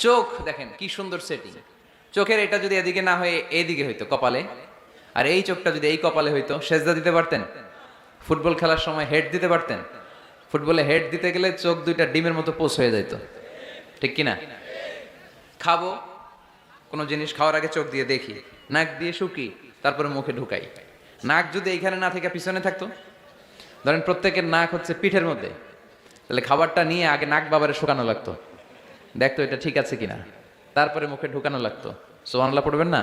চোখ দেখেন কি সুন্দর সেটিং। চোখের এটা যদি এদিকে না হয়ে এইদিকে হইতো কপালে, আর এই চোখটা যদি এই কপালে হইতো, সেজদা দিতে পারতেন? ফুটবল খেলার সময় হেড দিতে পারতেন? ফুটবলে হেড দিতে গেলে চোখ দুইটা ডিমের মতো পোষ হয়ে যেত, ঠিক কিনা? খাবো কোনো জিনিস খাওয়ার আগে চোখ দিয়ে দেখি, নাক দিয়ে শুকি, তারপরে মুখে ঢুকাই। নাক যদি এইখানে না থেকে পিছনে থাকতো, ধরেন প্রত্যেকের নাক হচ্ছে পিঠের মধ্যে, তাহলে খাবারটা নিয়ে আগে নাক বাবারে শুকানো লাগতো, দেখতো এটা ঠিক আছে কিনা, তারপরে মুখে ঢুকানো লাগতো। সুবহানাল্লাহ পড়বেন না?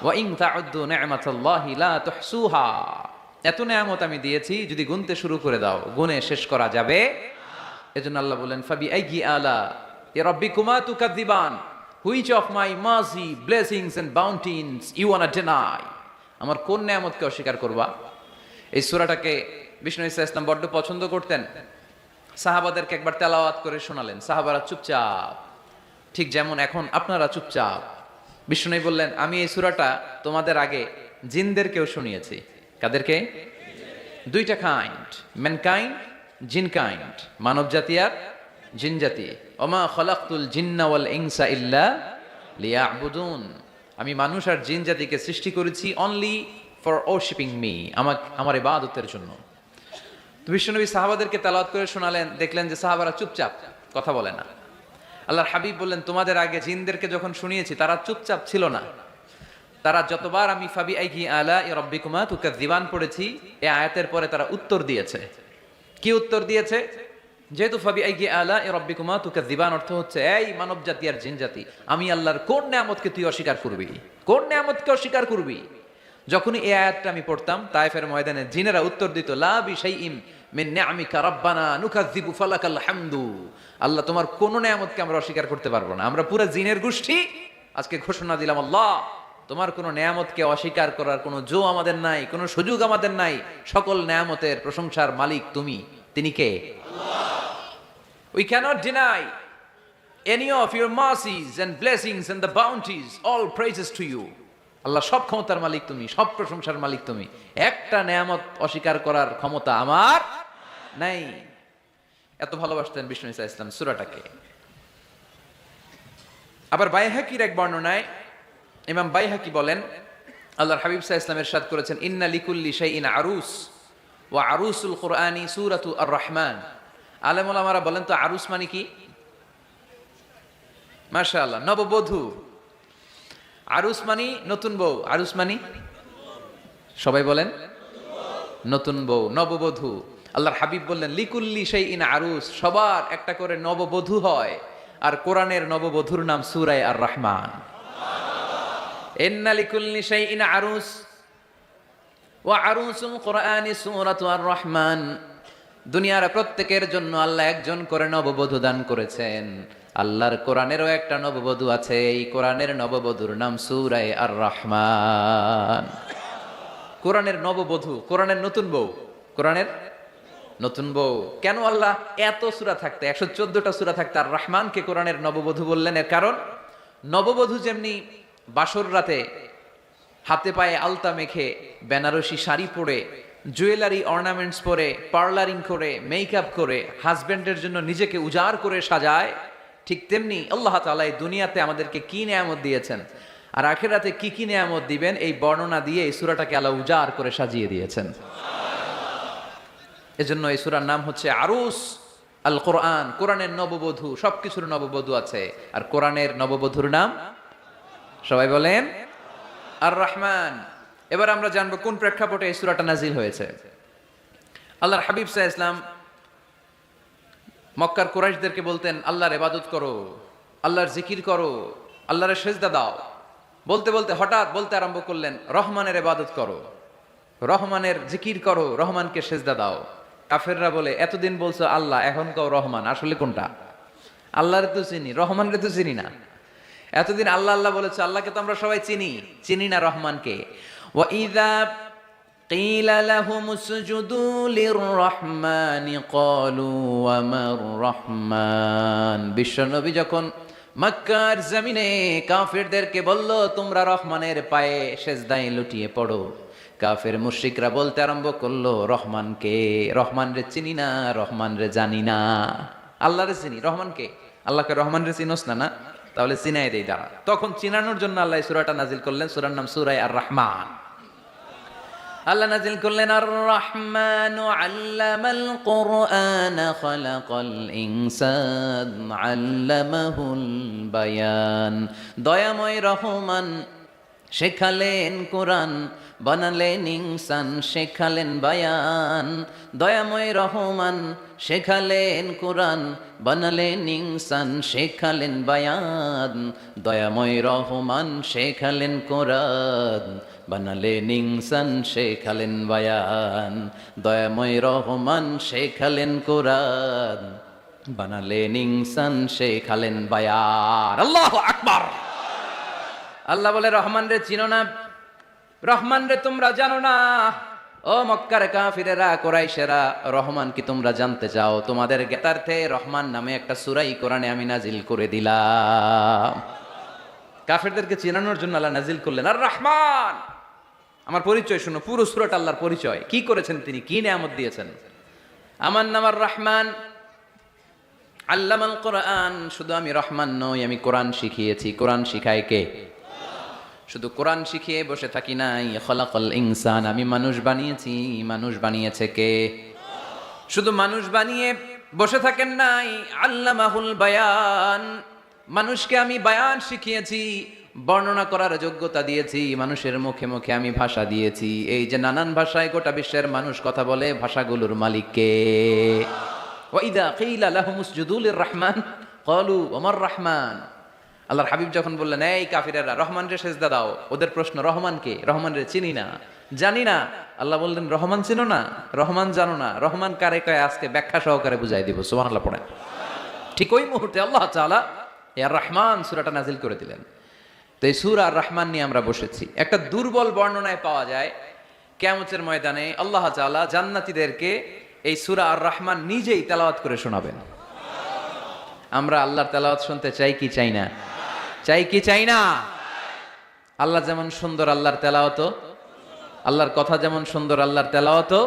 ওয়া ইন তাউদ্দু নি'মাতাল্লাহি লা তুহসুহা। এত নেয়ামত আমি দিয়েছি, যদি গুনতে শুরু করে দাও গুনে শেষ করা যাবে। এজন্য আল্লাহ বলেন ফাবি আইয়ি আলা রাব্বিকুমা তুকাযিবান, which of my mercy blessings and bounties you wanna deny. আমার কোন নেয়ামতকে অস্বীকার করবা? এই সূরাটাকে বিষ্ণু ঈসা ইসলাম বড্ড পছন্দ করতেন। সাহাবাদেরকে একবার তেলাওয়াত করে শোনালেন, সাহাবারা চুপচাপ, ঠিক যেমন এখন আপনারা চুপচাপ। বিষ্ণু বললেন, আমি এই সূরাটা তোমাদের আগে জিনদেরকেও শুনিয়েছি। কাদেরকে? দুইটা কাইন্ড, ম্যানকাইন্ড, জিন কাইন্ড, মানব জাতি আর জিন জাতি। ওমা খলাকতুল জিন্না ওয়াল ইনসা ইল্লা লিয়াবুদুন। আমি মানুষ আর জিন জাতিকে সৃষ্টি করেছি অনলি ফর ওরশিপিং মি, আমার ইবাদতের জন্য। তো বিশ্বনবী সাহাবাদেরকে তেলাওয়াত করে শোনালেন, দেখলেন যে সাহাবারা চুপচাপ, কথা বলে না। আল্লাহর হাবিব বললেন, তোমাদের আগে জিনদেরকে যখন শুনিয়েছি তারা চুপচাপ ছিল না। তারা যতবার আমি ফাবি আইহি আলা রাব্বিকুমা তুকাযিবান পড়েছি, এই আয়াতের পরে তারা উত্তর দিয়েছে। কি উত্তর দিয়েছে? যেহেতু ফাবি আইহি আলা রাব্বিকুমা তুকাযিবান অর্থ হচ্ছে, এই মানব জাতি আর জিন জাতি, আমি আল্লাহর কোন নিয়ামতকে তুই অস্বীকার করবি? কোন নিয়ামতকে অস্বীকার করবি? যখনই এই আয়াতটা আমি পড়তাম, তায়েফের ময়দানে জিনেরা উত্তর দিত, লা বিশাইইম মিন নিআমিকা রাব্বানা নুকাযিবু ফালাকাল হামদু। আল্লাহ তোমার কোন নিয়ামতকে আমরা অস্বীকার করতে পারবো না। আমরা পুরো জিনের গোষ্ঠী আজকে ঘোষণা দিলাম, আল্লাহ তোমার কোন নিয়ামতকে অস্বীকার করার কোনো জো আমাদের নাই, কোনো সুযোগ আমাদের নাই। সকল নিয়ামতের প্রশংসার মালিক তুমি। তিনি কে? আল্লাহ। We cannot deny any of your mercies and blessings and the bounties. All praises to you. আল্লাহ সব ক্ষমতার মালিক তুমি, সব প্রশংসার মালিক তুমি। একটা নেয়ামত অস্বীকার করার ক্ষমতা আমার নাই। এত ভালোবাসতেন বিষ্ণু ঈসা ইসলাম সূরাটাকে। আবার বাইহাকির এক বর্ণনায় ইমাম বাইহাকি বলেন, আল্লাহর হাবিব সাল্লাল্লাহু আলাইহি ওয়াসাল্লাম ইরশাদ করেছেন, ইন্না লিকুল্লি শাইইন আরুস ওয়া আরুসুল কুরআনি সূরাতু আর রহমান। আলেম ওলামারা বলেন তো আরুস মানে কি? মাশাআল্লাহ, নববধূ। আরুস মানি নতুন বউ। আরুস মানি, সবাই বলেন, নতুন বউ, নববধূ। আল্লাহর হাবিব বললেন, লিকুল্লি শাইইন আরুস, সবার একটা করে নববধূ হয়। আর কোরআনের নববধূর নাম সূরা আর রহমান। ইন্না লিকুল্লি শাইইন আরুস ওয়া আরুসুল কুরআনি সূরাতু আর রহমান। দুনিয়ার প্রত্যেকের জন্য আল্লাহ একজন করে নববধূ দান করেছেন। আল্লাহর কোরআনেরও একটা নববধূ আছে, এই কোরআনের নববধূর নাম সূরা আর রহমান। কোরআনের নববধূ, কোরআনের নতুন বউ, কোরআনের নতুন বউ। কেন আল্লাহ এত সূরা থাকতে, 114টা সূরা থাকতে আর রহমানকে কোরআনের নববধূ বললেন? এর কারণ, নববধূ যেমনি বাসর রাতে হাতে পায়ে আলতা মেখে, বেনারসি শাড়ি পরে, জুয়েলারি অর্নামেন্টস পরে, পার্লারিং করে, মেকআপ করে হাজবেন্ডের জন্য নিজেকে উজাড় করে সাজায়, ঠিক তেমনি আল্লাহ তাআলা এই দুনিয়াতে আমাদেরকে কি নিয়ামত দিয়েছেন আর আখিরাতে কি কি নিয়ামত দিবেন, এই বর্ণনা দিয়ে এই সূরাটাকে আল্লাহ উজাড় করে সাজিয়ে দিয়েছেন। এজন্য এই সূরার নাম হচ্ছে আরুস আল কোরআন, কোরআনের নববধূ। সবকিছুর নববধূ আছে, আর কোরআনের নববধূর নাম সবাই বলেন আর রহমান। এবার আমরা জানবো কোন প্রেক্ষাপটে এই সূরাটা নাজিল হয়েছে। আল্লাহর হাবিব সাল্লাল্লাহু আলাইহি ওয়াসাল্লাম মক্কার কুরাইশদেরকে বলতেন, আল্লাহর ইবাদত করো, আল্লাহর জিকির করো, আল্লাহর সেজদা দাও। বলতে বলতে হঠাৎ বলতে আরম্ভ করলেন, রহমানের ইবাদত করো, রহমানের জিকির করো, রহমানকে সেজদা দাও। কাফেররা বলে, এতদিন বলছো আল্লাহ, এখন কও রহমান, আসলে কোনটা? আল্লাহরে তো চিনি, রহমানরে তো চিনি না। এতদিন আল্লাহ আল্লাহ বলেছে, আল্লাহকে তো আমরা সবাই চিনি, চিনি না রহমানকে। ওয়া ইযা কিলা লাহুম উসজুদু লিররহমানি ক্বালু ওয়া মার রহমান। বিশ্বনবী যখন মক্কার জমিনে কাফেরদেরকে বলল, তোমরা রহমানের পায়ে সেজদায় লুটিয়ে পড়ো, কাফের মুশরিকরা বলতে আরম্ভ করলো, রহমানকে, রহমান রে চিনি না, রহমান রে জানি না। আল্লাহরে চিনি, রহমানকে আল্লাহকে রহমান রে চিনোস না, না তাহলে চিনাই দেই দাঁড়া। তখন চিনানোর জন্য আল্লাহ এই সূরাটা নাজিল করলেন। সূরার নাম সূরা আর রহমান। আল্লাহ নাজিল করলেন আর রহমান আল্লামাল কুরআন খালাকাল ইনসান আল্লামাহুল বায়ান। দয়াময় রহমান শেখালেন কোরআন, বানালেন ইনসান শেখালেন বায়ান। দয়াময় রহমান শেখালেন কোরআন, বানালেন ইনসান শেখালেন বায়ান। দয়াময় রহমান শেখালেন কোরআন, বানালেন ইনসান শেখালেন বায়ান। দয়াময় রহমান শেখালেন কোরআন, বানালেন ইনসান শেখালেন বায়ান। আল্লাহু আকবার। আল্লাহ বলে রহমান রে চিনো না, রহমান রে তোমরা জানো না। ও মক্কার কাফিরেরা, কুরাইশেরা, রহমান কি তোমরা জানতে চাও? তোমাদের জ্ঞাতার্থে রহমান নামে একটা সূরাই কোরআনে আমি নাজিল করে দিলাম। কাফিরদেরকে চিনানোর জন্য আল্লাহ নাজিল করলেন আর রহমান। আমার পরিচয় শুনো, পুরো সূরাটা আল্লাহর পরিচয়, কি করেছেন তিনি, কি নিয়ামত দিয়েছেন। আমার নাম আর রহমান, আল্লামাল কোরআন। শুধু আমি রহমান নই, আমি কোরআন শিখিয়েছি। কোরআন শিখায় কে? শুধু কোরআন শিখিয়ে বসে থাকি নাই। খলাকাল ইনসান, আমি মানুষ বানিয়েছি। মানুষ বানিয়েছে কে? শুধু মানুষ বানিয়ে বসে থাকেন নাই, আল্লামাহুল বায়ান। মানুষকে আমি বায়ান শিখিয়েছি, বর্ণনা করার যোগ্যতা দিয়েছি। মানুষের মুখে মুখে আমি ভাষা দিয়েছি। এই যে নানান ভাষায় গোটা বিশ্বের মানুষ কথা বলে, ভাষাগুলোর মালিক কে? ওয়াইদা কিলা লাহুম উসজুদু লিররহমান ক্বালু ওমার রহমান। আল্লাহর হাবিব যখন বললেন এই কাফিরেরা রহমান রে সেজদা দাও, ওদের প্রশ্ন রহমান কে? রহমান রে চিনি না, জানি না। আল্লাহ বললেন রহমান চিনো না, রহমান জানো না, রহমান কারে কয় আজকে ব্যাখ্যা সহকারে বুঝাই দিব। সুবহানাল্লাহ পড়েন। ঠিক ওই মুহূর্তে আল্লাহ তাআলা ইয়া রহমান সূরাটা নাজিল করে দিলেন। তো এই সূরা আর রহমান নিয়ে আমরা বসেছি। একটা দুর্বল বর্ণনায় পাওয়া যায় কিয়ামতের ময়দানে আল্লাহ তাআলা জান্নাতীদেরকে এই সূরা আর রহমান নিজেই তেলাওয়াত করে শোনাবেন। আমরা আল্লাহর তেলাওয়াত শুনতে চাই কি চাই না? চাই কি চাই না? আল্লাহ যেমন সুন্দর, আল্লাহর তেলাওয়াতও, আল্লাহর কথা যেমন সুন্দর, আল্লাহর তেলাওয়াতও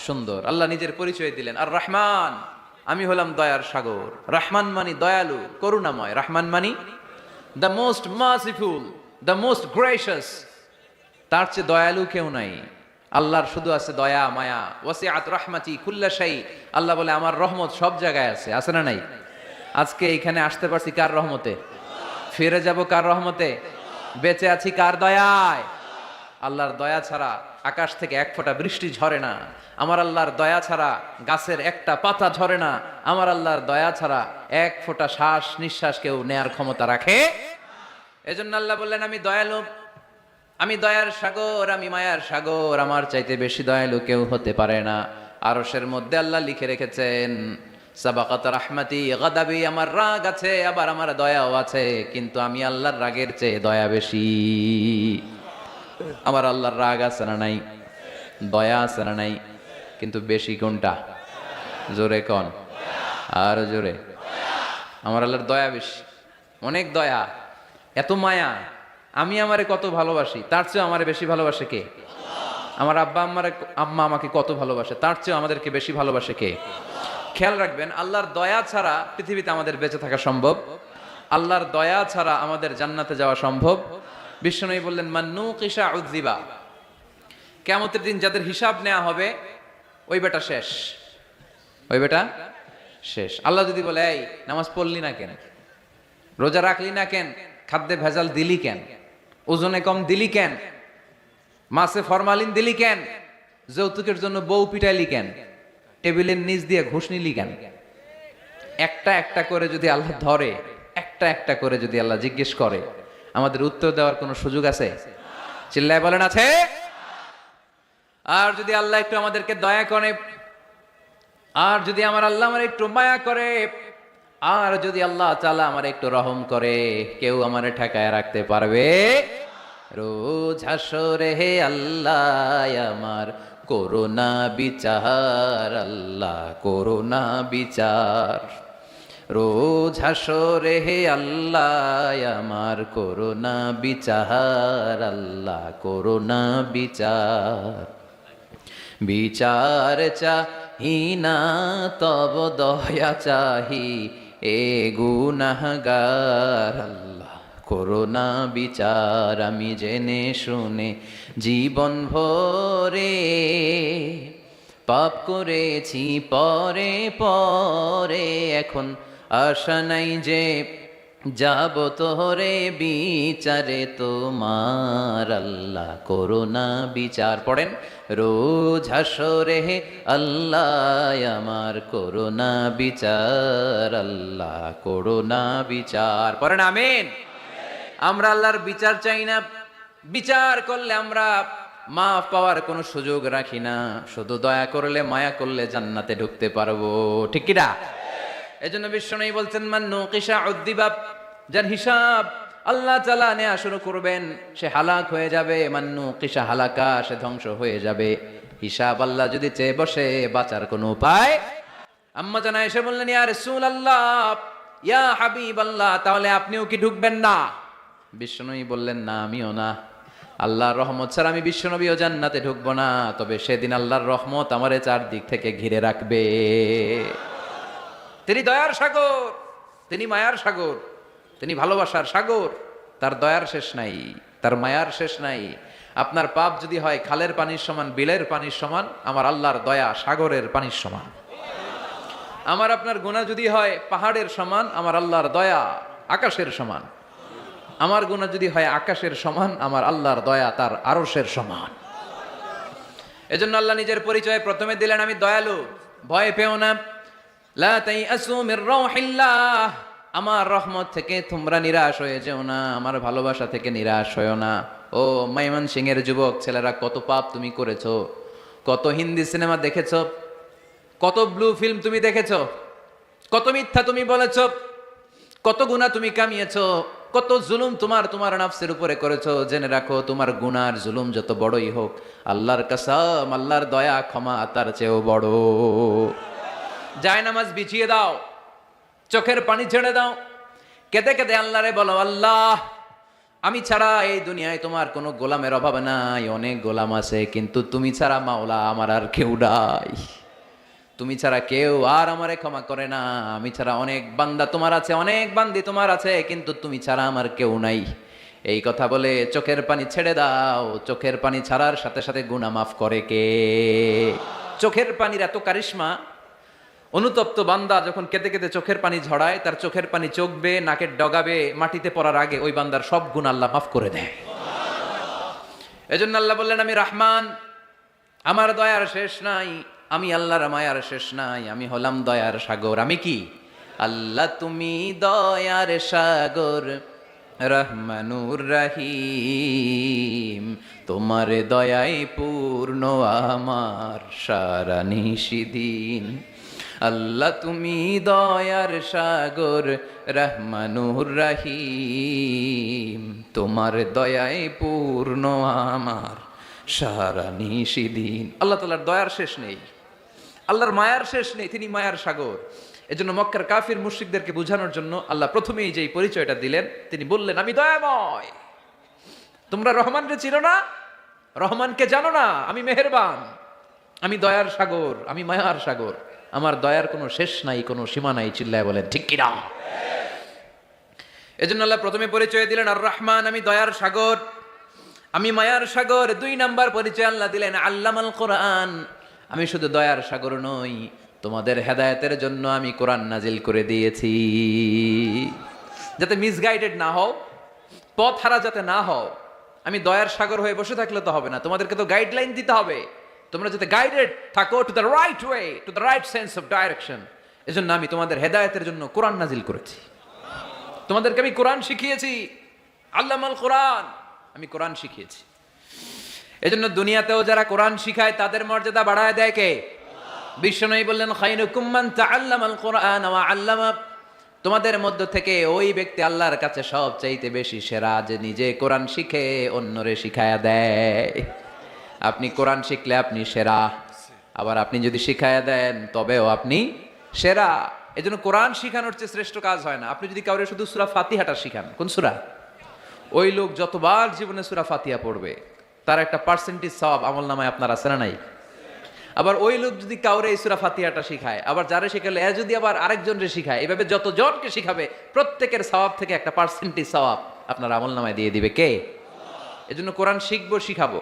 সুন্দর। আল্লাহ নিজের পরিচয় দিলেন আর রহমান, আমি হলাম দয়ার সাগর। রহমান মানি দয়ালু, করুণাময়। রহমান মানি the most merciful, the most gracious. তার চেয়ে দয়ালু কেউ নাই। আল্লাহর শুধু আছে দয়া মায়া। ওয়াসিআত রাহমাতি কুল্লা শাই। আল্লাহ বলে আমার রহমত সব জায়গায় আছে। আছে না নাই? আজকে এখানে আসতে পারছি কার রহমতে? ফিরে যাব কার রহমতে? বেঁচে আছি কার দয়ায়? আল্লাহর দয়া ছাড়া আকাশ থেকে এক ফোঁটা বৃষ্টি ঝরে না। আমার আল্লাহর দয়া ছাড়া গাছের একটা পাতা ঝরে না। আমার আল্লাহর দয়া ছাড়া এক ফোঁটা শ্বাস নিঃশ্বাস কেউ নেয়ার ক্ষমতা রাখে। এজন্য আল্লাহ বললেন আমি দয়ালু, আমি দয়ার সাগর, আমি মায়ার সাগর। আমার চাইতে বেশি দয়ালু কেউ হতে পারে না। আরশের মধ্যে আল্লাহ লিখে রেখেছেন সাবাকাত রাহমাতি গাদাবি। আমার রাগ আছে, আবার আমার দয়াও আছে, কিন্তু আমি আল্লাহর রাগের চেয়ে দয়া বেশি। আমার আল্লাহর রাগ আছে না নাই? দয়া আছে না নাই? কিন্তু বেশি কোনটা? জোরে কোন? আর জোরে। আমার আল্লাহর দয়া বেশি, অনেক দয়া, এত মায়া। আমি আমারে কত ভালোবাসি, তার চেয়ে আমারে বেশি ভালোবাসে কে? আমার আম্মা আমাকে কত ভালোবাসে, তার চেয়ে আমাদেরকে বেশি ভালোবাসে কে? খেয়াল রাখবেন, আল্লাহর দয়া ছাড়া পৃথিবীতে আমাদের বেঁচে থাকা সম্ভব। আল্লাহর দয়া ছাড়া আমাদের জান্নাতে যাওয়া সম্ভব। বিশ্বনবী বললেন মান্নু কিসা উযিবা। কিয়ামতের দিন যাদের হিসাব নেওয়া হবে ওই বেটা শেষ, ওই বেটা শেষ। আল্লাহ যদি বলে এই নামাজ পড়লি না কেন, রোজা রাখলি না কেন, খাদ্যে ভেজাল দিলি কেন, ওজনে কম দিলি কেন, মাছে ফরমালিন দিলি কেন, যৌতুকের জন্য বউ পিটাইলি কেন, টেবিলের নিচ দিয়ে ঘুষ নিলি কেন, একটা একটা করে যদি আল্লাহ ধরে, একটা একটা করে যদি আল্লাহ জিজ্ঞেস করে, আমাদের উত্তর দেওয়ার কোনো সুযোগ আছে? চিল্লায় বলেন আছে? আর যদি আল্লাহ একটু আমাদেরকে দয়া করে, আর যদি আমার আল্লাহ আমার একটু মায়া করে, আর যদি আল্লাহ তাআলা আমার একটু রহম করে, কেউ আমারে ঠেকায় রাখতে পারবে? রোজ হাসরে হে আল্লাহ আমার করোনা বিচার, আল্লাহ করোনা বিচার। রোজ হাসরে হে আল্লাহ আমার করোনা বিচার, আল্লাহ করোনা বিচার। বিচার চাহি না তব দয়া চাহি, এ গুনাহগার আল্লাহ করো না বিচার, আমি জেনে শুনে জীবন ভরে পাপ করেছি পরে পরে, এখন আশা নাই যে যাব তোরে বিচারে তোমার, আল্লাহ করো না বিচার। পড়েন, রোজ হাসরে আল্লাহ আমার করো না বিচার, আল্লাহ করো না বিচার। পড়েন আমিন। আমরা আল্লাহর বিচার চাই না, বিচার করলে আমরা মাফ পাওয়ার কোনো সুযোগ রাখি না, শুধু দয়া করলে মায়া করলে জান্নাতে ঢুকতে পারবো, ঠিক কিনা? এজন্য বিশ্বনবী বলছেন, মান নুকিশা উদ্দিবা, যার হিসাব আল্লাহ তাআলা নেওয়া শুরু করবেন সে হালাক হয়ে যাবে। মান নুকিশা হালাকা, সে ধ্বংস হয়ে যাবে। হিসাব আল্লাহ যদি চেয়ে বসে, বাঁচার কোনো উপায়। আম্মা জানা এসে বললেন, ইয়া রাসূলুল্লাহ, ইয়া হাবিবাল্লাহ, তাহলে আপনিও কি ঢুকবেন না? বিশ্বনবী বললেন, না আমিও না। আল্লাহর রহমত ছাড়া আমি বিশ্বনবীও জান্নাতে ঢুকবো না, তবে সেদিন আল্লাহর রহমত আমারে চারদিক থেকে ঘিরে রাখবে। তিনি দয়ার সাগর, তিনি মায়ার সাগর, তিনি ভালোবাসার সাগর। তার দয়ার শেষ নাই, তার মায়ার শেষ নাই। আপনার পাপ যদি হয় খালের পানির সমান, বিলের পানির সমান, আমার আল্লাহর দয়া সাগরের পানির সমান। আমার আপনার গুনাহ যদি হয় পাহাড়ের সমান, আমার আল্লাহর দয়া আকাশের সমান। আমার গুনাহ যদি হয় আকাশের সমান, আমার আল্লাহর দয়া তার আরশের সমান। এজন্য আল্লাহ নিজের পরিচয় প্রথমে দিলেন, আমি দয়ালু, ভয় পেও না। লা তাইআসু মির রাউহিল্লাহ, আমার রহমত থেকে তোমরা নিরাশ হয়ে যেও না, আমার ভালোবাসা থেকে নিরাশ হয়েও না। ও ময়মনসিংহের যুবক ছেলেরা, কত পাপ তুমি করেছো, কত হিন্দি সিনেমা দেখেছো, কত ব্লু ফিল্ম তুমি দেখেছো, কত মিথ্যা তুমি বলেছো, কত গুনাহ তুমি কামিয়েছো, কত জুলুম তোমার নফসের উপরে করেছো। জেনে রাখো, তোমার গুনার জুলুম যত বড়ই হোক, আল্লাহর কসম, আল্লাহর দয়া ক্ষমা তার চেয়েও বড়। জায়নামাজ বিছিয়ে দাও, চোখের পানি ছেড়ে দাও, কেঁদে কেঁদে আল্লাহরে বলো, আল্লাহ আমি ছাড়া এই দুনিয়ায় তোমার কোনো গোলামের অভাব নাই, অনেক গোলাম আছে, কিন্তু তুমি ছাড়া মাওলা আমার আর কেউ নাই। তুমি ছাড়া কেউ আর আমারে ক্ষমা করে না। আমি ছাড়া অনেক বান্দা তোমার আছে, অনেক বান্দি তোমার আছে, কিন্তু তুমি ছাড়া আমার কেউ নাই। এই কথা বলে চোখের পানি ছেড়ে দাও। চোখের পানি ছাড়ার সাথে সাথে গুনাহ মাফ করে কে? চোখের পানির এত কারিশমা, অনুতপ্ত বান্দা যখন কেঁদে কেঁদে চোখের পানি ঝরায়, তার চোখের পানি চোখ বেয়ে নাকের ডগাবে মাটিতে পড়ার আগে ওই বান্দার সব গুনাহ আল্লাহ মাফ করে দেয়। এজন্য আল্লাহ বললেন, আমি রহমান, আমার দয়ার শেষ নাই। আমি আল্লাহর মায়ার শেষ নাই, আমি হলাম দয়ার সাগর। আমি কি? আল্লাহ তুমি দয়ার সাগর, রহমানুর রহিম, তোমার দয়ায় পূর্ণ আমার সারা নিশিদিন। আল্লাহ তুমি দয়ার সাগর, রহমানুর রহিম, তোমার দয়ায় পূর্ণ আমার সারা নিশিদিন। আল্লাহ তাআলার দয়ার শেষ নেই, আল্লাহর মায়ার শেষ নেই, তিনি মায়ার সাগর। এজন্য মক্কার কাফির মুশরিকদেরকে বোঝানোর জন্য আল্লাহ প্রথমেই যেই পরিচয়টা দিলেন, তিনি বললেন, আমি দয়াময়। তোমরা রহমানকে চিনো না, রহমানকে জানো না, আমি মেহেরবান, আমি দয়ার সাগর, আমি মায়ার সাগর। আমার দয়ার কোনো শেষ নাই, কোনো সীমা নাই। চিল্লায় বলেন ঠিক কিনা? এজন্য আল্লাহ প্রথমে পরিচয় দিলেন আর রহমান, আমি দয়ার সাগর, আমি মায়ার সাগর। 2 নাম্বার পরিচয় আল্লাহ দিলেন আল্লামাল কোরআন, আমি শুধু দয়ার সাগর নই, তোমাদের হেদায়েতের জন্য আমি কোরআন নাজিল করে দিয়েছি, যাতে মিসগাইডেড না হও, পথ হারা যাতে না হও। আমি দয়ার সাগর হয়ে বসে থাকলে তো হবে না, তোমাদেরকে তো গাইডলাইন দিতে হবে, তোমরা যাতে গাইডেড থাকো to the right way, to the right sense of direction. এজন্য আমি তোমাদের হেদায়েতের জন্য কোরআন নাজিল করেছি, তোমাদেরকে আমি কোরআন শিখিয়েছি। আল্লামাল কোরআন, আমি কোরআন শিখিয়েছি। এজন্য দুনিয়াতেও যারা কোরআন শিখায় তাদের মর্যাদা বাড়ায় দেয় কে? বিশ্বনবী বললেন, খায়রুকুম মান তাআল্লামাল কোরআন ওয়া আল্লামা, তোমাদের মধ্য থেকে ওই ব্যক্তি আল্লাহর কাছে সবচাইতে বেশি সেরা যে নিজে কোরআন শিখে অন্যরে শিখায়া দেয়। আপনি কোরআন শিখলে আপনি সেরা, আবার আপনি যদি শিখায়া দেন তবেও আপনি সেরা। এজন্য কোরআন শিখানোর চেয়ে শ্রেষ্ঠ কাজ হয় না। আপনি যদি কাউরে শুধু সূরা ফাতিহাটা শিখান, কোন সূরা, ওই লোক যতবার জীবনে সূরা ফাতিহা পড়বে তার একটা পার্সেন্টেজ সওয়াব আমলনামায় আপনার আছে না নাই? আবার ওই লোক যদি কাউরে এই সূরা ফাতিহাটা শিখায়, আবার যারে শিখালে এ যদি আবার আরেকজনকে শিখায়, এভাবে যতজনকে শিখাবে প্রত্যেকের সওয়াব থেকে একটা পার্সেন্টেজ সওয়াব আপনার আমলনামায় দিয়ে দিবে কে? এজন্য কোরআন শিখবো, শিখাবো,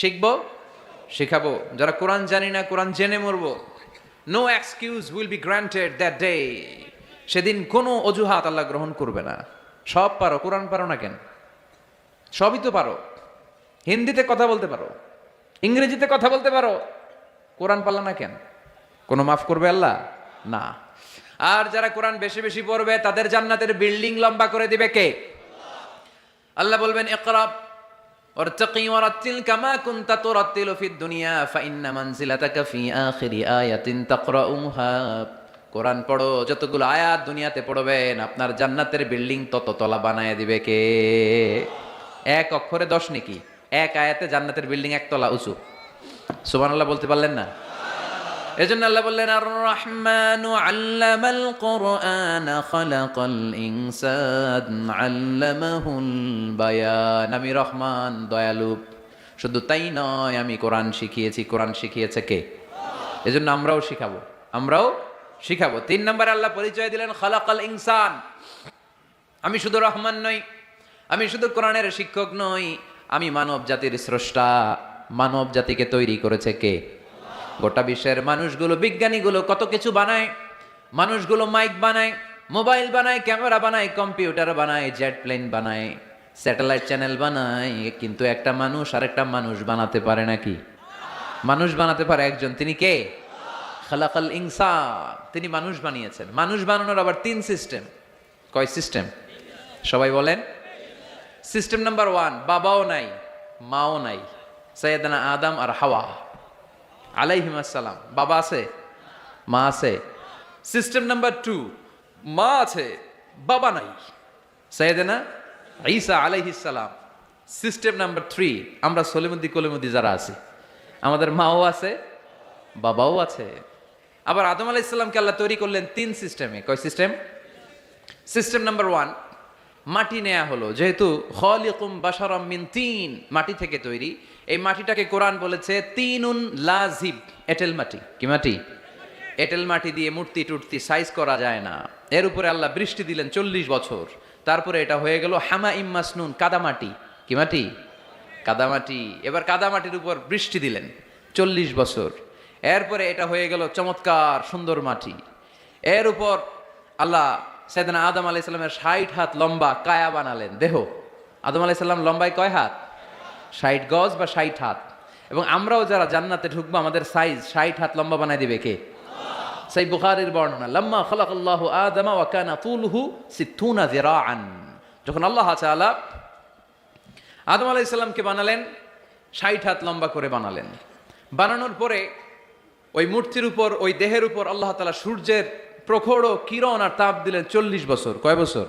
শিখবো, শিখাবো। যারা কোরআন জানি না, কোরআন জেনে মরবো, no excuse will be granted that day. সেদিন কোনো অজুহাত আল্লাহ গ্রহণ করবে না। সব পারো, কোরআন পারো না কেন? সবই তো পারো। হিন্দিতে কথা বলতে পারো, ইংরেজিতে কথা বলতে পারো, কোরআন পারলা না কেন? কোনো মাফ করবে আল্লাহ? না। আর যারা কোরআন বেশি বেশি পড়বে তাদের জান্নাতের বিল্ডিং লম্বা করে দিবে কে? আল্লাহ বলবেন ইকরা ওয়ারতাকি ওয়ারাতিল কামা কুনতা তুরাতিলু ফিদ দুনিয়া ফাইন্না মানজিলাতাকা ফি আখিরি আয়াতিন তাকরাউহা। কোরআন পড়ো, যতগুলো আয়াত দুনিয়াতে পড়বেন আপনার জান্নাতের বিল্ডিং তত তলা বানায় দিবে কে? এক অক্ষরে 10 নেকি, এক আয়াতে জান্নাতের বিল্ডিং একতলা উঁচু। সুবহানাল্লাহ বলতে পারলেন না? এজন্য আল্লাহ বললেন আর রহমানু আল্লামাল কুরআনা খালাকাল ইনসান আল্লামাহুল বায়ান। আমি রহমান, দয়ালু। শুধু তাই নয়, আমি কোরআন শিখিয়েছি। কোরআন শিখিয়েছে কে? এজন্য আমরাও শিখাবো, আমরাও শিখাবো। 3 নম্বর আল্লাহ পরিচয় দিলেন খালাকাল ইনসান। আমি শুধু রহমান নই, আমি শুধু কোরআনের শিক্ষক নই, আমি মানব জাতির স্রষ্টা। মানব জাতিকে তৈরি করেছে কে? গোটা বিশ্বের মানুষগুলো, বিজ্ঞানীগুলো কত কিছু বানায়। মানুষগুলো মাইক বানায়, মোবাইল বানায়, ক্যামেরা বানায়, কম্পিউটার বানায়, জেট প্লেন বানায়, স্যাটেলাইট চ্যানেল বানায়, কিন্তু একটা মানুষ আরেকটা মানুষ বানাতে পারে নাকি? মানুষ বানাতে পারে একজন, তিনি কে? খালাকাল ইনসান, তিনি মানুষ বানিয়েছেন। মানুষ বানানোর আবার 3 সিস্টেম। কয় সিস্টেম? সবাই বলেন। সিস্টেম নাম্বার 1, বাবাও নাই, মাও নাই। সাইয়েদানা আদম আর হাওয়া আলাইহিম আসসালাম, বাবা আছে, মা আছে। সিস্টেম নাম্বার 2, মা আছে, বাবা নাই, সাইয়েদানা ঈসা আলাইহিস সালাম। সিস্টেম নাম্বার 3, আমরা সলিমুদ্দি কলিমুদ্দি যারা আছি, আমাদের মাও আছে, বাবাও আছে। আবার আদম আলাইহিস সালামকে আল্লাহ তৈরি করলেন 3 সিস্টেমে। কয় সিস্টেম? সিস্টেম নাম্বার 1, মাটি নেয়া হলো, যেহেতু খালিকুম বাশারাম মিন তিন, মাটি থেকে তৈরি। এই মাটিটাকে কোরআন বলেছে তিনুন লাজিব, এঁটেল মাটি। কি মাটি? এঁটেল মাটি দিয়ে মূর্তি টুর্তি সাইজ করা যায় না। এর উপরে আল্লাহ বৃষ্টি দিলেন 40 বছর, তারপরে এটা হয়ে গেল হামা ইম্মাসনুন, কাদামাটি। কি মাটি? কাদামাটি। এবার কাদামাটির উপর বৃষ্টি দিলেন 40 বছর, এরপরে এটা হয়ে গেল চমৎকার সুন্দর মাটি। এর উপর আল্লাহ সাইয়েদনা আদম আলাইহিস সালামের 60 হাত লম্বা কায়া বানালেন, দেহ। আদম আলাইহিস সালাম লম্বায় কয় হাত? 60 গজ বা 60 হাত। এবং আমরাও যারা জান্নাতে ঢুকবো আমাদের সাইজ 60 হাত লম্বা বানায় দিবে কে? সেই বুখারীর বর্ণনা, লাম্মা খালাকাল্লাহু আদামা ওয়া কানা তুলুহু 60 যিরাআন। যখন আল্লাহ তাআলা আদম আলাইহিস সালামকে বানালেন 60 হাত লম্বা করে বানালেন। বানানোর পরে ওই মূর্তির উপর, ওই দেহের উপর আল্লাহ তাআলা সূর্যের প্রখর কিরণ আর তাপ দিলেন 40 বছর। কয় বছর?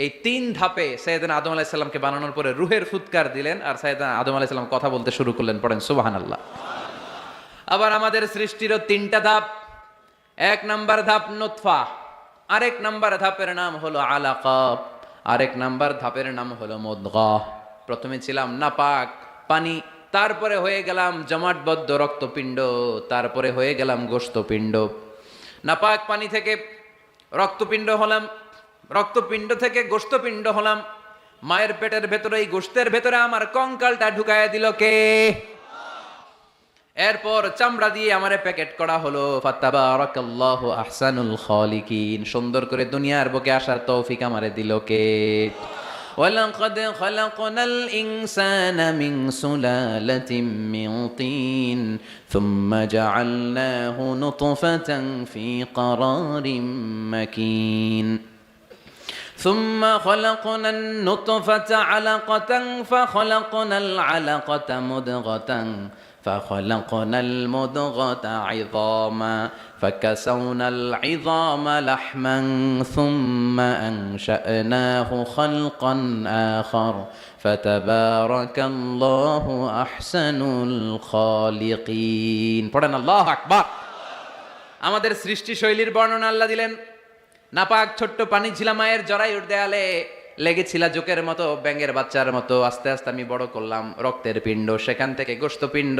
এই 3 ধাপে সাইয়েদনা আদম আলাইহিস সালামকে বানানোর পরে রুহের ফুৎকার দিলেন, আর সাইয়েদনা আদম আলাইহিস সালাম কথা বলতে শুরু করলেন। পড়েন সুবহানাল্লাহ। আবার আমাদের সৃষ্টিরও 3টা ধাপ। 1 নাম্বার ধাপ নুতফা, আরেক নাম্বার ধাপের নাম হলো আলাকা, আরেক নাম্বার ধাপের নাম হলো মুদগা। প্রথমে ছিলাম নাপাক পানি, তারপরে হয়ে গেলাম জমাটবদ্ধ রক্তপিণ্ড, তারপরে হয়ে গেলাম গোশতপিণ্ড। নাপাক পানি থেকে রক্তপিণ্ড হলাম, রক্তপিণ্ড থেকে গোশতপিণ্ড হলাম। মায়ের পেটের ভেতরে, এই গোশতের ভেতরে আমার কঙ্কালটা ঢুকায় দিল কে? এরপর চামড়া দিয়ে আমারে প্যাকেট করা হলো। ফাতাবারাকাল্লাহু আহসানুল খালিকিন, সুন্দর করে দুনিয়ার বুকে আসার তৌফিক আমারে দিল কে? ওয়ালাকাদ খালাকনাল ইনসানা মিন সুলালাতিন মিন তিন সুম্মা জাআলনাহু নুতফাতান ফি ক্বারারিন মাকিন ثم خلقنا النطفة علقة فخلقنا العلقة مضغة فخلقنا المضغة عظاما فكسونا العظام لحما ثم أنشأناه خلقا آخر فتبارك الله أحسن الخالقين. পড়েন আল্লাহু আকবার। আমাদের সৃষ্টি শৈলীর বর্ণনা আল্লাহ দিলেন। নাপাক ছোট্ট পানি ছিল মায়ের জরায়ুর দেয়ালে, লেগেছিল জোকের মতো, ব্যাঙের বাচ্চার মতো। আস্তে আস্তে আমি বড় করলাম রক্তের পিণ্ড, সেখান থেকে গোশতপিণ্ড,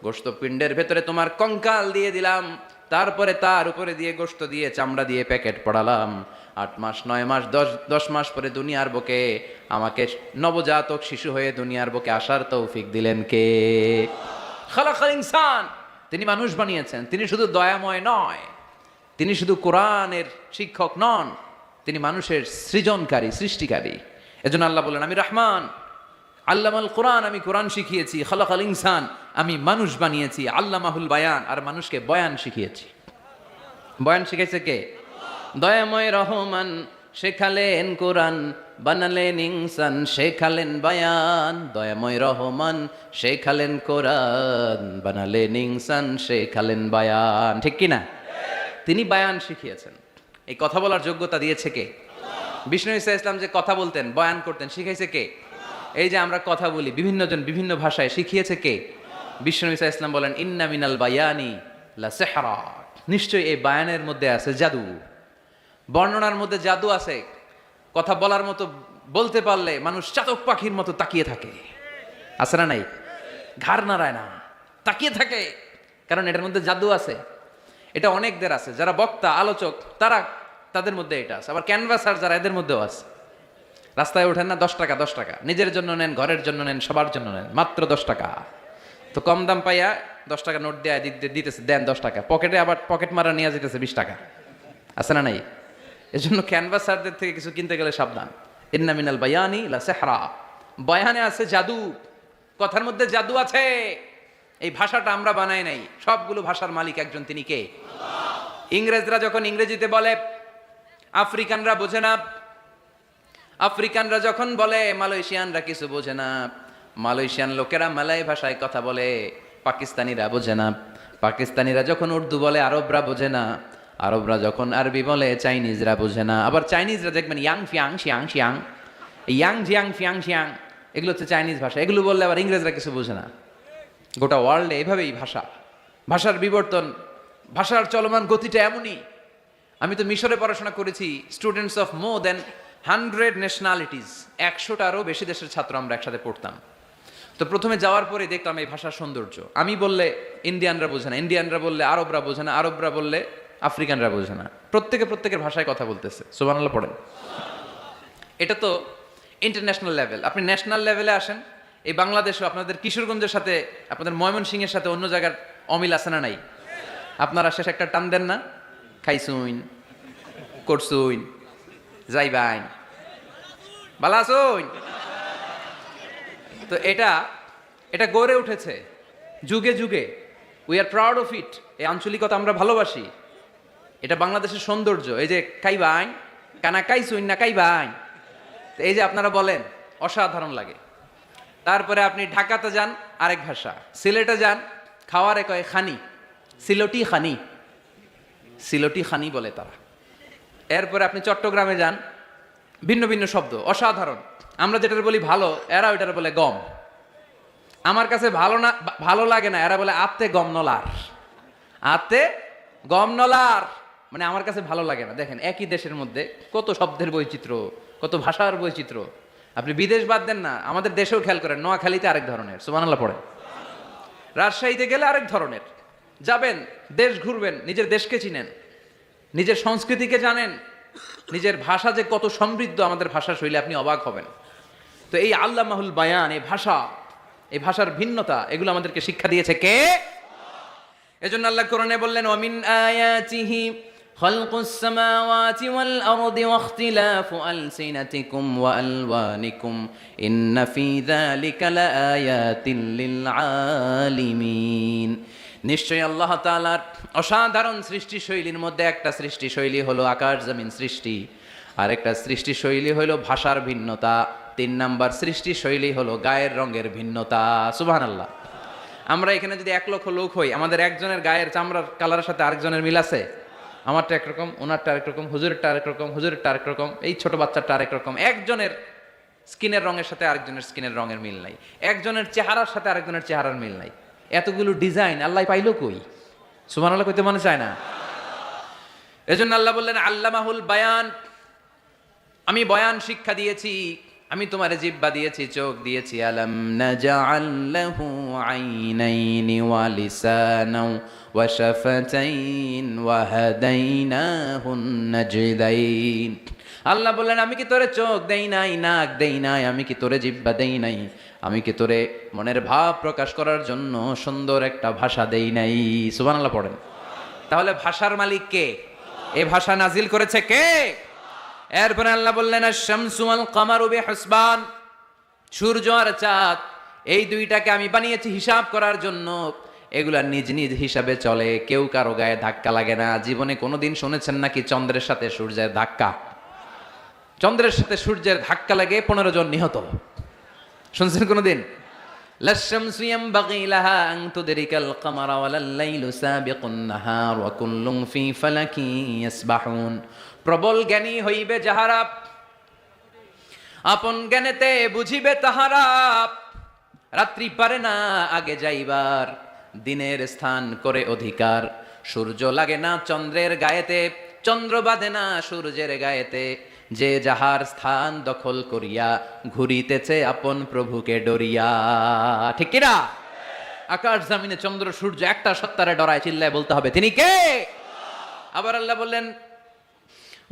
গোশত পিণ্ডের ভেতরে তোমার কঙ্কাল দিয়ে দিলাম, তারপরে তার উপরে দিয়ে গোশত দিয়ে চামড়া দিয়ে প্যাকেট পড়ালাম। 8 মাস 9 মাস 10 মাস পরে দুনিয়ার বুকে আমাকে নবজাতক শিশু হয়ে দুনিয়ার বুকে আসার তৌফিক দিলেন কে? খালাকাল ইনসান, তিনি মানুষ বানিয়েছেন। তিনি শুধু দয়াময় নয়, তিনি শুধু কোরআনের শিক্ষক নন, তিনি মানুষের সৃজনকারী, সৃষ্টিকারী। এজন্য আল্লাহ বলেন, আমি রহমান, আল্লামাল কোরআন, আমি কোরআন শিখিয়েছি। খালাকাল ইনসান, আমি মানুষ বানিয়েছি। আল্লামাহুল বায়ান, আর মানুষকে বয়ান শিখিয়েছি। বয়ান শিখাইছে কে? দয়াময় রহমান শেখালেন কোরআন, বানালেন ইনসান শেখালেন বায়ান। দয়াময় রহমান শেখালেন কোরআন, বানালেন ইনসান শেখালেন বায়ান। ঠিক কি না? তিনি বায়ান শিখিয়েছেন। এই কথা বলার যোগ্যতা দিয়েছে কে? বিষ্ণু ঈসা ইসলাম যে কথা বলতেন, বয়ান করতেন, শিখাইছে কে? এই যে আমরা কথা বলি বিভিন্ন জন বিভিন্ন ভাষায়, শিখিয়েছে কে? বিষ্ণু ঈসা ইসলাম বলেন, ইন্না মিনাল বায়ানি লা সিহরা, নিশ্চয়ই এই বায়ানের মধ্যে আছে জাদু। বর্ণনার মধ্যে জাদু আছে। কথা বলার মতো, বলতে পারলে মানুষ চাতক পাখির মতো তাকিয়ে থাকে, আছে না নাই? ঘাড় নাড়ায় না, তাকিয়ে থাকে, কারণ এটার মধ্যে জাদু আছে। এটা অনেকদের আছে, যারা বক্তা আলোচক তাদের মধ্যে এটা আছে। আবার ক্যানভাসার যারা, এদের মধ্যেও আছে। রাস্তায় ওঠেন না, 10 টাকা 10 টাকা, নিজের জন্য নেন, ঘরের জন্য নেন, সবার জন্য নেন, মাত্র 10 টাকা। তো কম দাম পাইয়া 10 টাকা নোট দেয়া দিতেছে, দেন 10 টাকা, পকেটে আবার পকেট মারা নিয়ে যেতেছে 20 টাকা, আছে না নাই? এজন্য ক্যানভাসারদের থেকে কিছু কিনতে গেলে সাবধান। ইন্না মিনাল বায়ানি লা সিহরা, বয়ানে আছে জাদু, কথার মধ্যে জাদু আছে। এই ভাষাটা আমরা বানাই নাই, সবগুলো ভাষার মালিক একজন, তিনি কে? ইংরেজরা যখন ইংরেজিতে বলে আফ্রিকানরা বোঝে না, আফ্রিকানরা যখন বলে মালয়েশিয়ানরা কিছু বোঝে না, মালয়েশিয়ান লোকেরা মালয় ভাষায় কথা বলে, পাকিস্তানিরা বোঝে না, পাকিস্তানিরা যখন উর্দু বলে আরবরা বোঝে না, আরবরা যখন আরবি বলে চাইনিজরা বোঝে না। আবার চাইনিজরা দেখবেন ইয়াং ফিয়াং শিয়াং শিয়াং, ইয়াং জিয়াং ফিয়াং শিয়াং, এগুলো হচ্ছে চাইনিজ ভাষা। এগুলো বললে আবার ইংরেজরা কিছু বোঝে না। গোটা ওয়ার্ল্ডে এভাবেই ভাষার বিবর্তন, ভাষার চলমান গতিটা এমনই। আমি তো মিশরে পড়াশোনা করেছি, students of more than 100 nationalities, 100টারও বেশি দেশের ছাত্র আমরা একসাথে পড়তাম। তো প্রথমে যাওয়ার পরে দেখলাম এই ভাষার সৌন্দর্য। আমি বললে ইন্ডিয়ানরা বোঝে না, ইন্ডিয়ানরা বললে আরবরা বোঝে না, আরবরা বললে আফ্রিকানরা বোঝে না। প্রত্যেকের ভাষায় কথা বলতেছে। সুবহানাল্লাহ পড়েন। এটা তো ইন্টারন্যাশনাল লেভেল। আপনি ন্যাশনাল লেভেলে আসেন, এই বাংলাদেশও আপনাদের কিশোরগঞ্জের সাথে, আপনাদের ময়মনসিংহের সাথে অন্য জায়গার অমিল আছে না নাই? আপনারা শেষ একটা টান দেন না, খাইছুইন, করছুইন, যাইবাইন, বালাসুইন। তো এটা গড়ে উঠেছে যুগে যুগে। We are proud of it. এই আঞ্চলিকতা আমরা ভালোবাসি, এটা বাংলাদেশের সৌন্দর্য। এই যে খাইবাইন, কানা খাইছুইন না খাইবাইন, এই যে আপনারা বলেন, অসাধারণ লাগে। তারপরে আপনি ঢাকাতে যান, আরেক ভাষা। সিলেটে যান, খাওয়ারে কয় খানি, সিলটি খানি, সিলটি খানি বলে তারা। এরপরে আপনি চট্টগ্রামে যান, ভিন্ন ভিন্ন শব্দ, অসাধারণ। আমরা যেটার বলি ভালো, এরা ওইটার বলে গম। আমার কাছে ভালো লাগে না, এরা বলে আত্তে গম নলার, আত্তে গম নলার, মানে আমার কাছে ভালো লাগে না। দেখেন, একই দেশের মধ্যে কত শব্দের বৈচিত্র্য, কত ভাষার বৈচিত্র্য। আপনি বিদেশ বাদ দেন না, আমাদের দেশেও খেয়াল করেন, নোয়াখালীতে আরেক ধরনের, সুবহানাল্লাহ পড়ে। রাজশাহীতে গেলে আরেক ধরনের। যাবেন, দেশ ঘুরবেন, নিজের দেশকে চিনেন, নিজের সংস্কৃতিকে জানেন, নিজের ভাষা যে কত সমৃদ্ধ, আমাদের ভাষা শৈলী, আপনি অবাক হবেন। তো এই আল্লামাহুল বায়ান, এই ভাষার ভিন্নতা, এগুলো আমাদেরকে শিক্ষা দিয়েছে কে? এজন্য আল্লাহ কোরআনে বললেন, ওয়ামিন আয়াতিহি খালকুস সামাওয়াতি ওয়াল আরদি ওয়াখতিলাফু আলসিনাতিকুম ওয়া আলওয়ানিকুম ইন্না ফি যালিকা লাআয়াতিন লিল আলিমিন। নিশ্চয়ই আল্লাহ তাআলার অসাধারণ সৃষ্টি শৈলীর মধ্যে একটা সৃষ্টি শৈলী হলো আকাশ জমিন সৃষ্টি, আর একটা সৃষ্টি শৈলী হলো ভাষার ভিন্নতা, 3 নাম্বার সৃষ্টি শৈলী হলো গায়ের রঙের ভিন্নতা। সুবহানাল্লাহ। আমরা এখানে যদি 1 লক্ষ লোক হই, আমাদের একজনের গায়ের চামড়ার কালারের সাথে আরেকজনের মিল আছে? আমারটা একরকম, ওনারটা আরেক রকম, হুজুরেরটা আরেক রকম, হুজুরেরটা আরেক রকম, এই ছোট বাচ্চাটা আরেক রকম। একজনের স্কিনের রঙের সাথে আরেকজনের স্কিনের রঙের মিল নাই, একজনের চেহারার সাথে আরেকজনের চেহারার মিল নাই। এতগুলো ডিজাইন আল্লাহ পাইলো কই? সুবহানাল্লাহ কইতে মনে চায় না? এজন্য আল্লাহ বললেন আল্লামাহুল বায়ান, আমি বয়ান শিক্ষা দিয়েছি। আমি তোমার জিহ্বা দিয়েছি, চোখ দিয়েছি। আলাম নাজআল লাহু আইনাইনি ওয়া লিসানাও ওয়া শাফাতাইন ওয়া হাদাইনাহুন নাজদাইন। আল্লাহ বললেন, আমি কি তোরে চোখ দেই নাই, নাক দেই নাই, আমি কি তোরে জিহ্বা দেই নাই, আমি কি তোরে মনের ভাব প্রকাশ করার জন্য সুন্দর একটা ভাষা দেই নাই? সুবহানাল্লাহ পড়েন। তাহলে ভাষার মালিক কে? এই ভাষা নাজিল করেছে কে? এরপরে আল্লাহ বললেন, আশ-শামসু ওয়াল কামারু বিহুসবান, সূর্য আর চাঁদ এই দুইটাকে আমি বানিয়েছি হিসাব করার জন্য। এগুলা নিজ নিজ হিসাবে চলে, কেউ কারো গায়ে ধাক্কা লাগে না। জীবনে কোনোদিন শুনেছেন নাকি চন্দ্রের সাথে সূর্যের ধাক্কা? চন্দ্রের সাথে সূর্যের ধাক্কা লাগে 15 জন নিহত। শুনছেন কোনোদিন? লাশ-শামসু ইয়ানবাগি লাহা আন তুদরিকাল কামারা ওয়ালাল লাইলু সাবিকুন নাহার ওয়া কুল্লুন ফি ফালাকিন ইয়াসবাহুন। প্রবল জ্ঞানী হইবে যাহারা, আপন জ্ঞানেতে বুঝিবে তাহারা। রাত্রি পারে না আগে যাইবার, দিনের স্থান করে অধিকার। সূর্য লাগে না চন্দ্রের গায়েতে, চন্দ্র বাঁধে না সূর্যের গায়েতে। যে যাহার স্থান দখল করিয়া ঘুরিতেছে আপন প্রভুকে ডরিয়া। ঠিক কিনা? আকাশ জামিনে চন্দ্র সূর্য একটা সত্তারে ডরায়, চিল্লায় বলতে হবে তিনি কে? আবার আল্লাহ বললেন,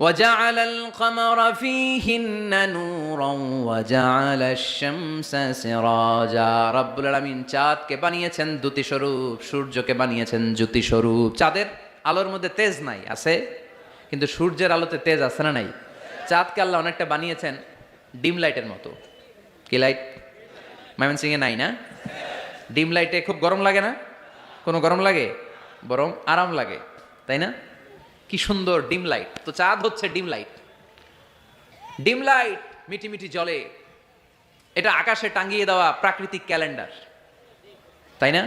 وجعل القمر فيهن نورا وجعل الشمس سراجا। রব্বুল আলামিন চাঁদকে বানিয়েছেন দ্যুতি স্বরূপ, সূর্যকে বানিয়েছেন জ্যোতি স্বরূপ। চাঁদের আলোর মধ্যে তেজ নাই, আছে, কিন্তু সূর্যের আলোতে তেজ আছে না নাই? চাঁদকে আল্লাহ অনেকটা বানিয়েছেন ডিম লাইটের মতো। কি লাইট? ময়মনসিংহে নাই না? ডিম লাইটে খুব গরম লাগে না? কোনো গরম লাগে? বরং আরাম লাগে, তাই না? কি সুন্দর ডিম লাইট। তো চাঁদ হচ্ছে ডিম লাইট। ডিম লাইট মিটি মিটি জলে, এটা আকাশে টাঙিয়ে দেওয়া প্রাকৃতিক ক্যালেন্ডার, তাই না?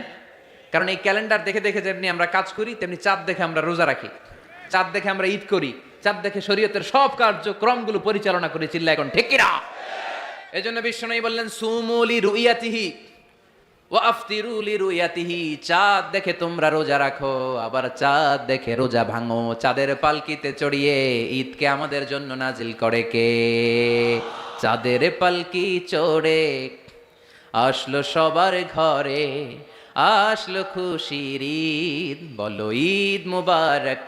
কারণ এই ক্যালেন্ডার দেখে দেখে যেমনি আমরা কাজ করি, তেমনি চাঁদ দেখে আমরা রোজা রাখি, চাঁদ দেখে আমরা ঈদ করি, চাঁদ দেখে শরীয়তের সব কার্যক্রমগুলো পরিচালনা করি। চিল্লা এখন ঠিক কিনা? এই জন্য বিশ্বনবী বললেন, সুমু লিরুইয়াতিহি ওয়া আফতিরু লিরুইয়াতিহি। চাঁদ দেখে তোমরা রোজা রাখো, আবার চাঁদ দেখে রোজা ভাঙো। চাঁদের পালকিতে চড়িয়ে ঈদকে আমাদের জন্য নাজিল করে কে? চাঁদের পালকি চড়ে আসলো সবার ঘরে, আসলো খুশির ঈদ। বলো ঈদ মুবারক,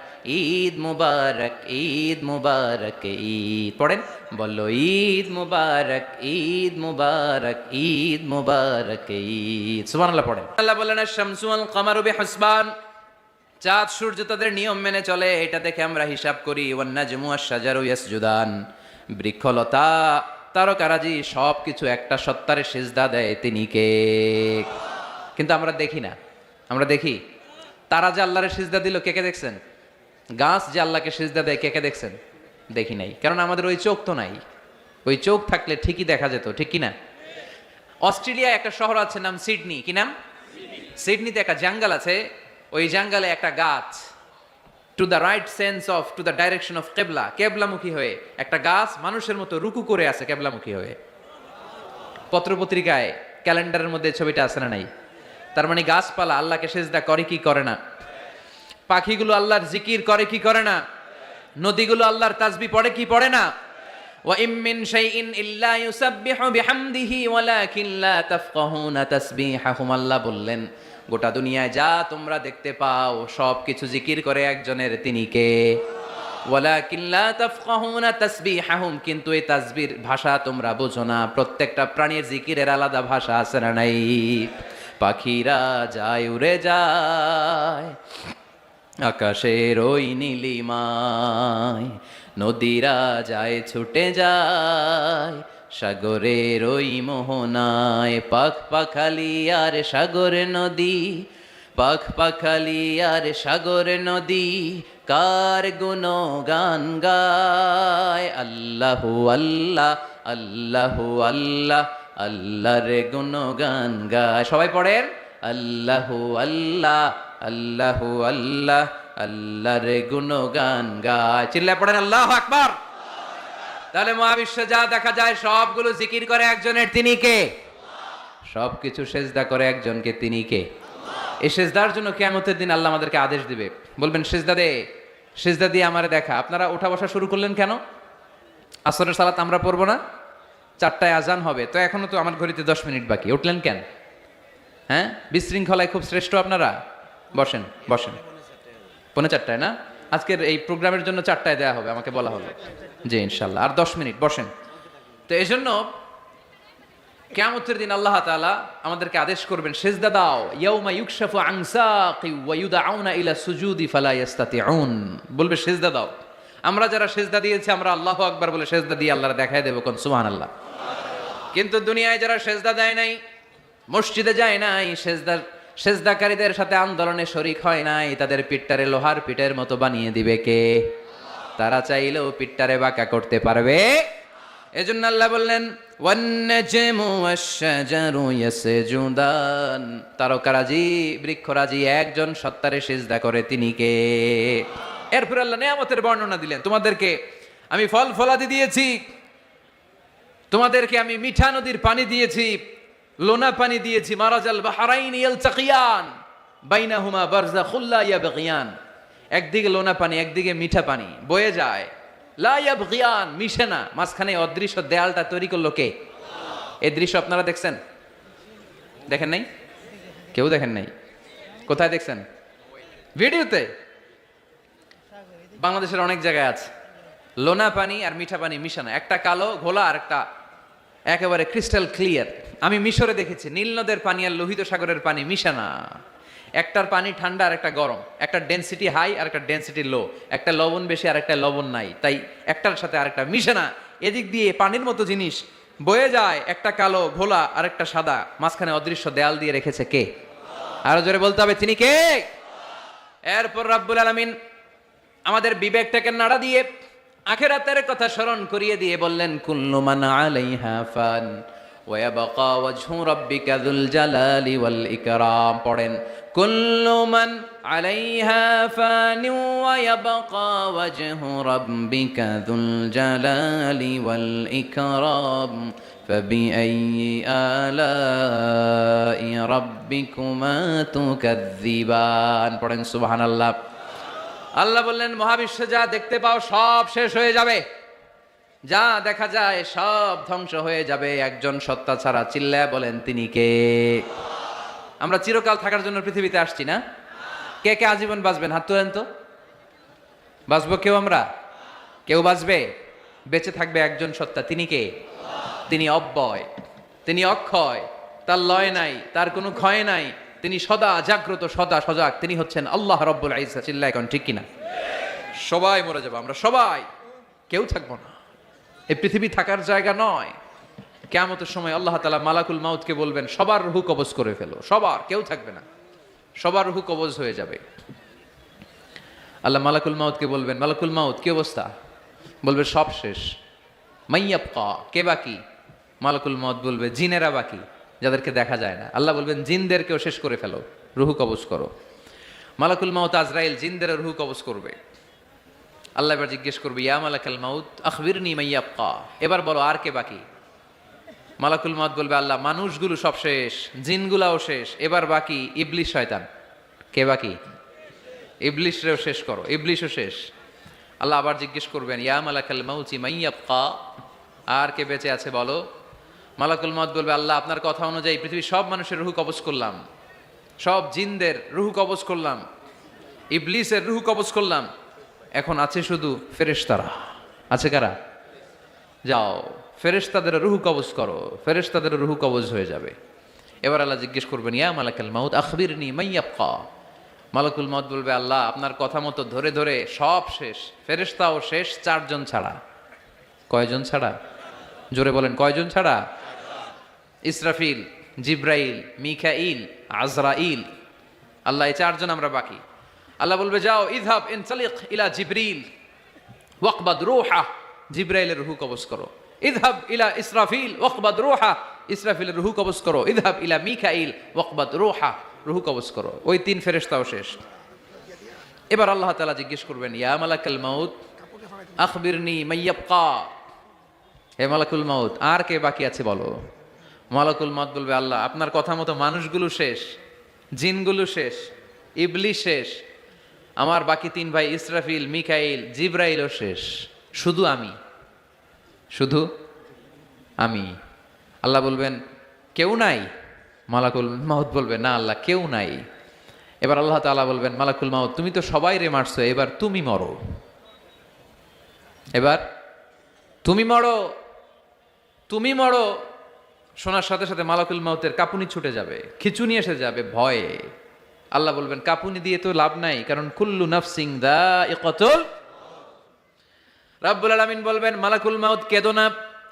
ঈদ মুবারক, ঈদ মুবারক, ঈদ। পড়েন, বলো ঈদ মুবারক, ঈদ মুবারক, ঈদ মুবারক, ঈদ। সুবহানাল্লাহ পড়েন। আল্লাহ বলেন, আশ-শামসু ওয়াল কামারু বিহুসবান, চাঁদ সূর্য তাদের নিয়ম মেনে চলে, এটা দেখে আমরা হিসাব করি। ওয়ান নাজমু ওয়াশ-শাজারু ইয়াসজুদান, বৃক্ষলতা তারকারাজি সব কিছু একটা সত্তারে সিজদা দেয়, তিনি কে? কিন্তু আমরা দেখি না। আমরা দেখি তারা যে আল্লাহরে সিজদা দিল, কে কে দেখছেন? গাছ যে আল্লাহকে সিজদা দেয়, কে কে দেখছেন? দেখি নাই, কারণ আমাদের ওই চোখ তো নাই। ওই চোখ থাকলে ঠিকই দেখা যেত, ঠিক কিনা? অস্ট্রেলিয়ায় একটা শহর আছে, নাম সিডনি। কি নাম? সিডনিতে একটা জঙ্গল আছে, ওই জঙ্গলে একটা গাছ, to the right sense of, to the direction of কেবলা, কেবলামুখী হয়ে একটা গাছ মানুষের মতো রুকু করে আছে, কেবলামুখী হয়ে। পত্রপত্রিকায় ক্যালেন্ডারের মধ্যে ছবিটা আছে না নাই? তার মানে গাছপালা আল্লাহকে সিজদা করে কি করে না? পাখিগুলো আল্লাহর জিকির করে কি করে না? নদীগুলো আল্লাহর তাসবিহ পড়ে কি পড়ে না? ওয়া ইম মিন শাইইন ইল্লা ইউসাব্বিহু বিহামদিহি ওয়ালাকিন লা তাফকাহুনা তাসবিহাহুম। আল্লাহ বললেন, গোটা দুনিয়ায় যা তোমরা দেখতে পাও সব কিছু জিকির করে একজনের, তিনি কে? ওয়ালাকিন লা তাফকাহুনা তাসবিহাহুম, কিন্তু এই তাসবিহর ভাষা তোমরা বোঝো না। প্রত্যেকটা প্রাণীর জিকিরের আলাদা ভাষা আছে না নাই? পাখিরা যায় উড়ে যায় আকাশের ওই নীলিমায়, নদীরা যায় ছুটে যায় সাগরের ওই মোহনায়। পাখ পাখালি আর সাগর নদী, পাখ পাখালি আর সাগর নদী, কার গুণগান গায়। আল্লাহু আল্লাহ, আল্লাহু আল্লাহ, আল্লাহর গুণগান গায়। সবাই পড়েন, আল্লাহু আল্লাহ, আল্লাহু আল্লাহ, আল্লাহর গুণগান গায়। চিল্লায় পড়েন আল্লাহু আকবার। তাহলে মহাবিশ্বে যা দেখা যায় সবগুলো জিকির করে একজনের, তিনি কে? সবকিছু সেজদা করে একজনকে, তিনি কে? এই সেজদার জন্য কিয়ামতের দিন আল্লাহ আমাদেরকে আদেশ দিবে, বলবেন সেজদা দে, সেজদা দিয়ে আমারে দেখা। আপনারা ওঠা বসা শুরু করলেন কেন? আসরের সালাত আমরা পড়বো না? 4টায় আজান হবে, তো এখনো তো আমার ঘড়িতে 10 মিনিট বাকি, উঠলেন কেন? হ্যাঁ, বিশৃঙ্খলায় খুব শ্রেষ্ঠ আপনারা। বসেন বসেন, 3:45 না? আজকের এই প্রোগ্রামের জন্য 4টায় দেওয়া হবে, আমাকে বলা হলো। জি ইনশাল্লাহ, আর 10 মিনিট বসেন। তো এই জন্য কিয়ামতের দিন আল্লাহ তাআলা আমাদেরকে আদেশ করবেন, সেজদা দাও। ইয়াউমা ইউকশাফু আন সাকি ওয়া ইউদআউনা ইলা সুজুদি ফালা ইস্তাতিউন, বলবে সেজদা দাও। আমরা যারা সেজদা দিয়েছি, আমরা আল্লাহু আকবার বলে সেজদা দিয়ে আল্লাহর দেখায় দেব, কোন সুবহানাল্লাহ। কিন্তু দুনিয়ায় যারা সেজদা দেয় নাই, মসজিদে যায় নাই, সেজদাকারীদের সাথে আন্দোলনে শরিক হয় নাই, তাদের পিঠটারে লোহার পিঠের মতো বানিয়ে দিবে কে? তারা চাইলেও পিঠটারে বাঁকা করতে পারবে। এজন্য আল্লাহ বললেন, ওয়ান-নাজমু ওয়াশ-শাজারু ইয়াসজুদান, তারকারাজি বৃক্ষরাজি একজন সত্তারে সিজদা করে, তিনি কে? এরপর আল্লাহ নিয়ামতের বর্ণনা দিলেন, তোমাদেরকে আমি ফল ফলাদি দিয়েছি, তোমাদেরকে আমি মিঠা নদীর পানি দিয়েছি, লোনা পানি দিয়েছি। মারাজাল বাহরাইন ইয়ালতাকিয়ান বাইনাহুমা বারযাখুল লা ইয়াবগিয়ান, একদিকে লোনা পানি, একদিকে মিঠা পানি বয়ে যায়। লা ইয়াবগিয়ান, মিশে না, মাঝখানে অদৃশ্য দেয়ালটা তৈরি করলো কে? এই দৃশ্য আপনারা দেখছেন? দেখেন নাই? কেউ দেখেন নাই? কোথায় দেখছেন? ভিডিওতে। বাংলাদেশের অনেক জায়গায় আছে লোনা পানি আর মিঠা পানি মিশানো, একটা কালো ঘোলা আর একটা একেবারে ক্রিস্টাল ক্লিয়ার। আমি মিশরে দেখেছি নীল নদের পানি আর লোহিত সাগরের পানি মিশানা, একটার পানি ঠান্ডা আর একটা গরম, একটা ডেনসিটি হাই আর একটা ডেনসিটি লো, একটা লবণ বেশি আর একটা লবণ নাই, তাই একটার সাথে আরেকটা মিশে না। এদিক দিয়ে পানির মতো জিনিস বয়ে যায়, একটা কালো ঘোলা আর একটা সাদা, মাঝখানে অদৃশ্য দেয়াল দিয়ে রেখেছে কে? আরো জোরে বলতে হবে, তিনি কে? এরপর রাব্বুল আলামিন আমাদের বিবেকটাকে নাড়া দিয়ে আখিরাতের কথা স্মরণ করিয়ে দিয়ে বললেন, কুল্লু মান আলাইহা ফান ওয়া ইয়াবকা ওয়াজহু রাব্বিকা যুল জালালি ওয়াল ইকরাম। পড়েন, কুল্লু মান আলাইহা ফান ওয়া ইয়াবকা ওয়াজহু রাব্বিকা যুল জালালি ওয়াল ইকরাম ফাবিআইয়ি আলাই রাব্বিকুমা তুকাযযিবান। পড়েন সুবহানাল্লাহ। আল্লাহ বললেন, মহাবিশ্বে যা দেখতে পাও সব শেষ হয়ে যাবে, যা দেখা যায় সব ধ্বংস হয়ে যাবে, একজন সত্তা ছাড়া। চিল্লায় বলেন, তিনি কে? আমরা চিরকাল থাকার জন্য পৃথিবীতে আসছি না? কে কে আজীবন বাঁচবেন? হাত তোলেন তো। বাঁচবো কেউ? আমরা কেউ বাঁচবে? বেঁচে থাকবে একজন সত্তা, তিনি কে? তিনি অব্যয়, তিনি অক্ষয়, তার লয় নাই, তার কোনো ক্ষয় নাই, তিনি সদা জাগ্রত, সদা সজাগ, তিনি হচ্ছেন আল্লাহ রব্বুল ইজ্জত। চিল্লায় এখন ঠিক কিনা? সবাই মরে যাবো আমরা, সবাই, কেউ থাকবো না। এই পৃথিবী থাকার জায়গা নয়। কিয়ামতের সময় আল্লাহ তাআলা মালাকুল মাউতকে বলবেন, সবার রূহ কবজ করে ফেলো, সবার, কেউ থাকবে না, সবার রূহ কবজ হয়ে যাবে। আল্লাহ মালাকুল মাউতকে বলবেন, মালাকুল মাউত কি অবস্থা? বলবে সব শেষ। মাইয়াবকা, কে বাকি? মালাকুল মাউত বলবে জিনেরা বাকি, যাদেরকে দেখা যায় না। আল্লাহ বলবেন জিনদেরকেও শেষ করে ফেলো, রুহ কবজ করো। মালাকুল মাউত আজরাইল জিনদের রুহ কবজ করবে। আল্লাহ এবার জিজ্ঞেস করবে, ইয়া মালাকাল মাউত আখবিরনি মাইয়াবকা, এবার বলো আর কে বাকি? মালাকুল মাউত বলবে, আল্লাহ মানুষগুলো সব শেষ, জিনগুলাও শেষ, এবার বাকি ইবলিশ শয়তান। কে বাকি? ইবলিশরেও শেষ করো, ইবলিশও শেষ। আল্লাহ আবার জিজ্ঞেস করবেন, ইয়া মালাকাল মাউতি মাইয়াবকা, আর কে বেঁচে আছে বলো। মালাকুল মাউত বলবে, আল্লাহ আপনার কথা অনুযায়ী পৃথিবীর সব মানুষের রুহ কবজ করলাম, সব জিনদের রুহ কবজ করলাম, ইবলিসের রুহ কবজ করলাম, এখন আছে শুধু ফেরেশতারা। আছে কারা? যাও ফেরেশতাদের রুহ কবজ করো, ফেরেশতাদের রুহ কবজ হয়ে যাবে। এবার আল্লাহ জিজ্ঞেস করবেন, ইয়া মালাকাল মাউত আখবিরনি মাইয়াবকা। মালাকুল মাউত বলবে, আল্লাহ আপনার কথা মতো ধরে ধরে সব শেষ, ফেরেশতাও শেষ, 4 জন ছাড়া। কয়জন ছাড়া? জোরে বলেন, কয়জন ছাড়া? ইসরাফিল, জিব্রাইল, মিকাইল, আজরাইল। আল্লাহ এই 4 জন আমরা বাকি। আল্লাহ বলবে, যাও ইযহাব ইনতালিক ইলা জিবরিল ওয়াকবাদ রূহা, জিব্রাইলের রূহ কবজ করো। ইযহাব ইলা ইসরাফিল ওয়াকবাদ রূহা, ইসরাফিলের রূহ কবজ করো। ইযহাব ইলা মিকাইল ওয়াকবাদ রূহা, রূহ কবজ করো। ওই 3 ফেরেশতাও শেষ। এবার আল্লাহ তাআলা জিজ্ঞেস করবেন, ইয়া মালাকাল মাউত আখবিরনি মাইয়াবকা, হে মালাকুল মাউত আর কে বাকি আছে বলো। মালাকুল মাউত বলবে, আল্লাহ আপনার কথা মতো মানুষগুলো শেষ, জিনগুলো শেষ, ইবলিস শেষ, আমার বাকি 3 ভাই ইসরাফিল, মিকাইল, জিব্রাইলও শেষ, শুধু আমি, শুধু আমি। আল্লাহ বলবেন কেউ নাই? মালাকুল মাউত বলবে না আল্লাহ কেউ নাই। এবার আল্লাহ তাআলা বলবেন মালাকুল মাউত তুমি তো সবাই রে মারছো, এবার তুমি মরো, এবার তুমি মরো, তুমি মরো। শোনার সাথে সাথে মালাকুল মাউতের কাঁপুনি ছুটে যাবে, খিঁচুনি এসে যাবে ভয়ে। আল্লাহ বলবেন কাঁপুনি দিয়ে তো লাভ নাই, কারণ কুল্লু নাফসিন যায়িকাতুল। রাব্বুল আলামিন বলবেন মালাকুল মাউত কেঁদো না,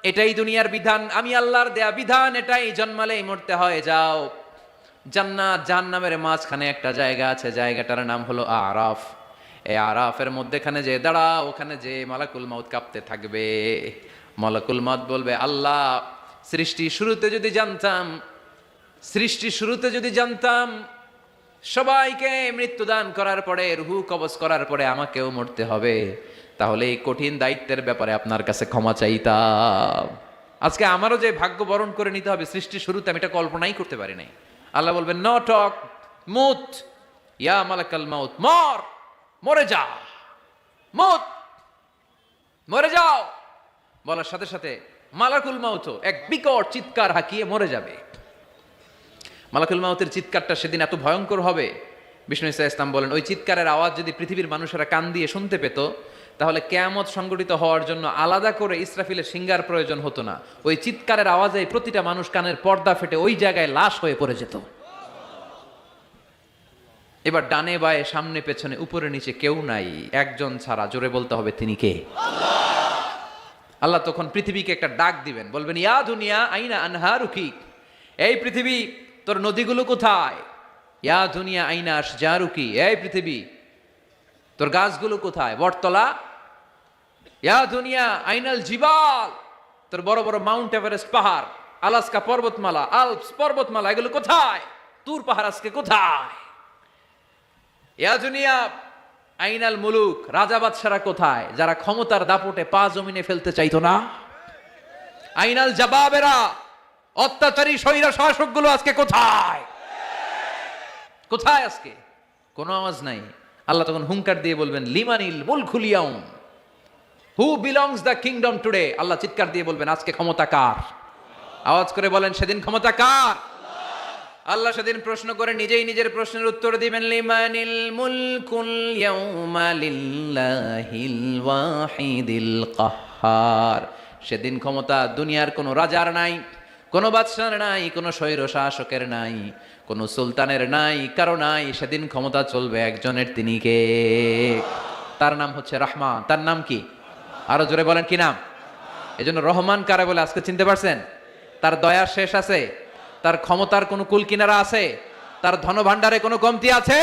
এটাই দুনিয়ার বিধান, আমি আল্লাহর দেয়া বিধান, এটাই জন্মালেই মরতে হয়। যাও, জান্নাত জাহান্নামের মাঝখানে একটা জায়গা আছে, জায়গাটার নাম হলো আরাফ। এই আরাফের মধ্যেখানে যে দাঁড়া, ওখানে যে মালাকুল মাউত কাঁপতে থাকবে। মালাকুল মাউত বলবে আল্লাহ সৃষ্টি শুরুতে যদি জানতাম, সৃষ্টি শুরুতে যদি জানতাম সবাইকে মৃত্যুদান করার পরে, রুহু কবজ করার পরে আমাকেও মরতে হবে, তাহলে এই কঠিন দায়িত্বের ব্যাপারে আপনার কাছে ক্ষমা চাইতাম। আজকে আমারও যে ভাগ্য বরণ করে নিতে হবে সৃষ্টি শুরুতে, আমি এটা কল্পনাই করতে পারি নাই। আল্লাহ বলবেন নো টক, মুত ইয়া মালাকাল মাউত, মর, মরে যা, মুত, মরে যাও। বলার সাথে সাথে মালাকুল মাউত এক বিকট চিৎকার হাঁকিয়ে মরে যাবে। মালাকুল মাউতের চিৎকারটা সেদিন এত ভয়ঙ্কর হবে, বিষ্ণু ইসা ইসলাম বলেন ওই চিৎকারের আওয়াজ যদি পৃথিবীর মানুষেরা কান দিয়ে শুনতে পেত, তাহলে কিয়ামত সংগঠিত হওয়ার জন্য আলাদা করে ইসরাফিলের সিঙ্গার প্রয়োজন হতো না। ওই চিৎকারের আওয়াজে প্রতিটা মানুষ কানের পর্দা ফেটে ওই জায়গায় লাশ হয়ে পড়ে যেত। এবার ডানে বায়ে সামনে পেছনে উপরে নিচে কেউ নাই, একজন ছাড়া, জোরে বলতে হবে তিনি কে? আল্লাহ তখন পৃথিবীকে একটা ডাক দিবেন, বলবেন ইয়া দুনিয়া আইনা আনহারুকি, এই পৃথিবী তোর নদীগুলো কোথায়? ইয়া দুনিয়া আইনা আশজারুকি, এই পৃথিবী তোর গাছগুলো কোথায়? বটতলা। ইয়া দুনিয়া আইনাল জিবাল, তোর বড় বড় মাউন্ট এভারেস্ট পাহাড়, আলাস্কা পর্বতমালা, আলপস পর্বতমালা, এগুলো কোথায়? তুর পাহাড় আজকে কোথায়? ইয়া দুনিয়া আইনাল মুলুক, রাজা বাদশারা কোথায়, যারা ক্ষমতার দাপটে পা জমিনে ফেলতে চাইতো না? আইনাল জাবাবেরা, অত্যাচারী স্বৈর শাসকগুলো আজকে কোথায়? কোথায় আজকে? কোনো আওয়াজ নাই। আল্লাহ তখন হুঙ্কার দিয়ে বলবেন লিমানিল মুলকুল ইয়াউম, who belongs the kingdom today. আল্লাহ চিৎকার দিয়ে বলবেন আজকে ক্ষমতা কার? আওয়াজ করে বলেন সেদিন ক্ষমতা কার? আল্লাহ সেদিন প্রশ্ন করে নিজেই নিজের প্রশ্নের উত্তর দিবেন লিমানিল মুলকুল ইয়াউমা লিল্লাহিল ওয়াহিদিল কাহ্হার। সেদিন ক্ষমতা দুনিয়ার কোনো রাজার নাই, কোনো বাদশার নাই, কোনো স্বৈর শাসকের নাই, কোনো সুলতানের নাই, কারো নাই। সেদিন ক্ষমতা চলবে একজনের, তিনি কে? তার নাম হচ্ছে রহমান। তার নাম কি? আরো জোরে বলেন কি নাম? এজন্য রহমান কারে বলে আজকে চিনতে পারছেন? তার দয়ার শেষ আছে? তার ক্ষমতার কোনো কুল কিনারা আছে? তার ধনভাণ্ডারে কোনো কমতি আছে?